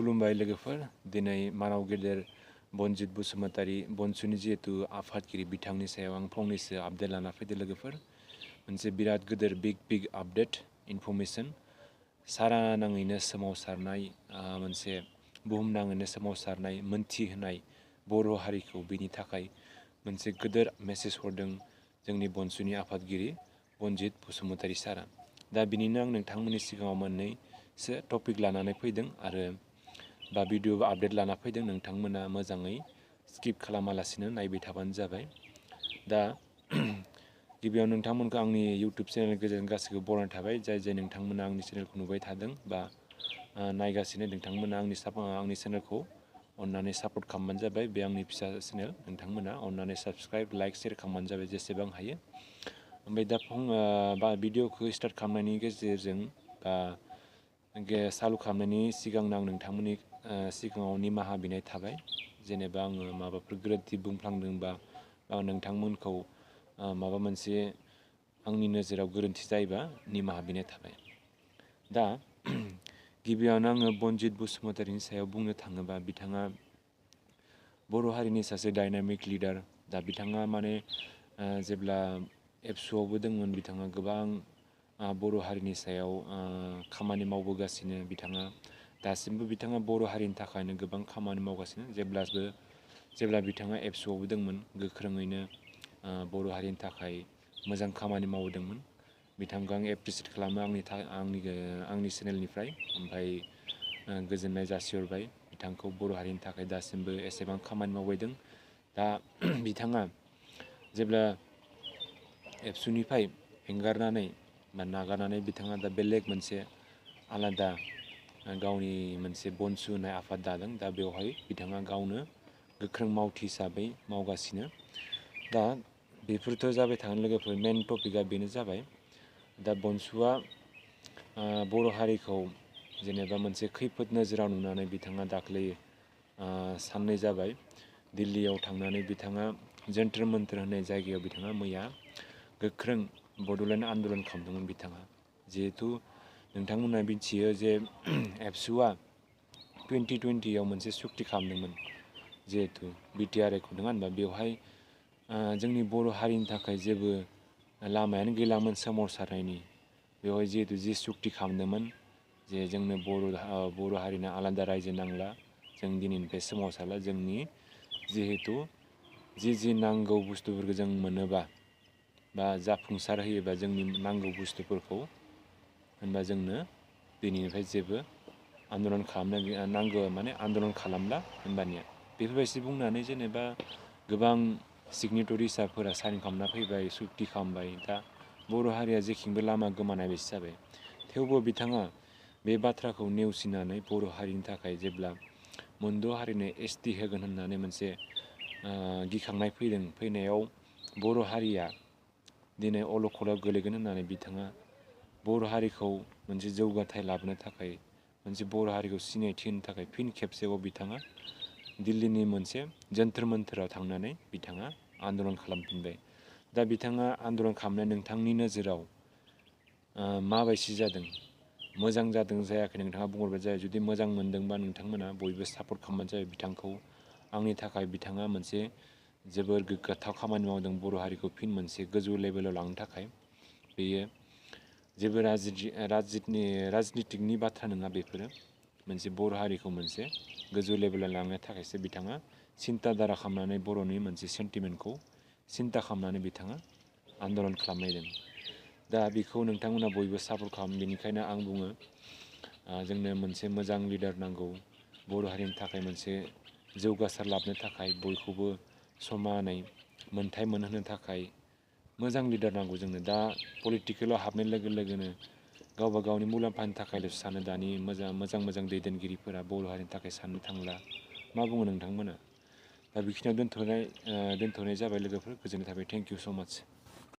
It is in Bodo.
खुलुमबाय लोगोफोर। दिनै मानाव गेदेर बनजित बसुमतारी बनसुनि जिहेतु आफादगिरि बिथांनि सायाव आं फंनैसो आपडेट लाना फैदो लोगोफोर। मोनसे बिराद गिदिर बिग आपडेट इनफरमेशन। सारा नाङैनो सोमावसारनाय मोनसे बुहुमनाङैनो सोमावसारनाय मोनथिहोनाय बर' हारिखौ बिनि थाखाय मोनसे गिदिर मेसेज हरदों जोंनि बनसुनि आफादगिरि बनजित बसुमतारी सारा। दा बिनिनो आं नोंथांमोननि सिगाङाव मोननैसो टपिक लानानै फैदों आरो भिडिअ आपडेट लाना फैदों। नोंथांमोना मोजाङै स्किप खालामालासिनो नायबाय थाबानो जाबाय। दा गिबियाव नोंथांमोनखौ आंनि इउटुब चेनेलनि गेजेरजों गासैखौबो बरायनाय थाबाय। जाय नोंथांमोना आंनि चेनेलखौ नुबाय थादों बा नायगासिनो, नोंथांमोना आंनि चेनेलखौ अननानै सापर्ट खालामबानो जाबाय। बे आंनि फिसा चेनेल, नोंथांमोना अननानै साबस्क्राइब लाइक शेयार खालामबानो जाबाय जेसेबां हायो। ओमफ्राय दा भिडिअखौ स्टार्ट खालामनायनि गेजेरजों चालु खालामनायनि सिगांनो आं नोंथांमोननि सिगाङाव निमाहा बिनाय थाबाय। जेनेबा आङो माबाफोर गोरोन्थि बुंफ्लांदोंबा नोंथांमोनखौ माबा मोनसे आंनि नोजोराव गोरोन्थि जायोबा निमाहा बिनाय थाबाय। दा गिबियावनो आङो बनजित बसुमतारीनि सायाव बुंनो थाङोबा बिथाङा बर' हारिनि सासे डायनामिक लिडार। दा बिथाङा माने जेब्ला एबसुआवबो दंमोन बिथाङा गोबां बर' हारिनि सायाव खामानि मावबोगासिनो। बिथाङा दासिमबो बर' हारिनि थाखायनो गोबां खामानि मावगासिनो। जेब्ला बिथाङा एबसुआवबो दंमोन गोख्रोङैनो बर' हारिनि थाखाय मोजां खामानि मावदोंमोन। बिथांखौ आं एप्रिसियेट खालामो आंनि चेनेलनिफ्राय। ओमफ्राय गोजोननाय जासिहरबाय बिथांखौ बर' हारिनि थाखाय दासिमबो एसेबां खामानि मावबायदों। दा बिथाङा जेब्ला एबसुनिफ्राय एंगारनानै बा नागारनानै बिथाङा दा बेलेग मोनसे आलादा गावनि मोनसे बनसु होननाय आफाद दादों। दा बेवहाय बिथाङा गावनो गोख्रों मावथि हिसाबै मावगासिनो। दा बेफोरथ' जाबाय थागोन लोगोफोर। मेन टपिकआ बेनो जाबाय दा बनसुआ बर' हारिखौ जेनेबा मोनसे खैफोद नोजोराव नुनानै बिथाङा दाख्लै साननै जाबाय दिल्लीयाव थांनानै बिथाङा जन्तर मोन्तर होननाय जायगायाव बिथाङा मैया गोख्रों बड'लेण्ड आन्दलन खालामदोंमोन। बिथाङा जिहेथु नोंथांमोना मिथियो जे एबसुआ 2020आव मोनसे सुक्ति खालामदोंमोन। जिहेथु बिटिआरएखौ नङा होनबा, बेवहाय जोंनि बर' हारिनि थाखाय जेबो लामायानो गैलामोन सोमावसारनायनि। बेवहाय जिहेतु जि सुक्ति खालामदोंमोन जे जोंनो बर' हारिनो आलादा रायजो नांला, जों दिनैनिफ्राय सोमावसारला, जोंनि जिहेतु जि नांगौ बुस्थुफोरखौ जों मोनोबा बा जाफुंसार होयोबा जोंनि नांगौ बुस्थुफोरखौ होनबा जोंनो दिनैनिफ्राय जेबो आन्दलन खालामनो नांगौ माने आन्दलन खालामला होनबानिया। बेफोरबायदि बुंनानै जेनेबा गोबां सिगनेटरिसाफोरा साइन खालामना फैबाय, सुक्ति खालामबाय। दा बर' हारिया जेथिंबो लामा गोमानाय बायदि जाबाय। थेवबो बिथाङा बे बाथ्राखौ नेवसिनानै बर' हारिनि थाखाय जेब्ला मोनद' हारिनो एसटि होगोन होननानै मोनसे गिखांनाय फैनायाव बर' हारिया दिनै अलखदाव गोलैगोन होननानै बिथाङा बर' हारिखौ मोनसे जौगाथाय लाबोनो थाखाय, मोनसे बर' हारिखौ सिनायथि होनो थाखाय फिन खेबसेबाव बिथाङा दिल्लीनि मोनसे जन्तर मोन्तराव थांनानै बिथाङा आन्दलन खालामफिनबाय। दा बिथाङा आन्दलन खालामनाय नोंथांनि नोजोराव माबायदि जादों? मोजां जादों जायाखै नोंथाङा बुंहरबानो जाबाय। जुदि मोजां मोनदोंबा नोंथांमोना बयबो सापर्ट खालामबानो जाबाय बिथांखौ। आंनि थाखाय बिथाङा मोनसे जोबोर गोग्गाथाव खामानि मावदों बर' हारिखौ फिन मोनसे गोजौ लेभेलाव लांनो थाखाय। बेयो जेबो राजनितिकनि बाथ्रा नङा। बेफोरो मोनसे बर' हारिखौ मोनसे गोजौ लेभेलाव लांनो थाखायसो बिथाङा सिन्था धारा खालामनानै बर'नि मोनसे सेन्टिमेन्टखौ सिन्था खालामनानै बिथाङा आन्दलन खालामनायदों। दा बेखौ नोंथांमोना बयबो सापर्ट खालामो। बेनिखायनो आं बुङो जोंनो मोनसे मोजां लिडार नांगौ। बर' हारिनि थाखाय मोनसे जौगासार लाबोनो थाखाय, बयखौबो समानै मोनथाय मोनहोनो थाखाय मोजां लिडार नांगौ जोंनो। दा पलिटिकेलाव हाबनाय लोगो लोगोनो गावबा गावनि मुलाम्फानि थाखायल' सानो दानि मोजां दैदेनगिरिफोरा बर' हारिनि थाखाय साननो थांला। मा बुङो नोंथांमोना? दा बेखिनियाव दोनथ'नाय जाबाय लोगोफोर। गोजोननाय थाबाय। थेंक इउ स' माच।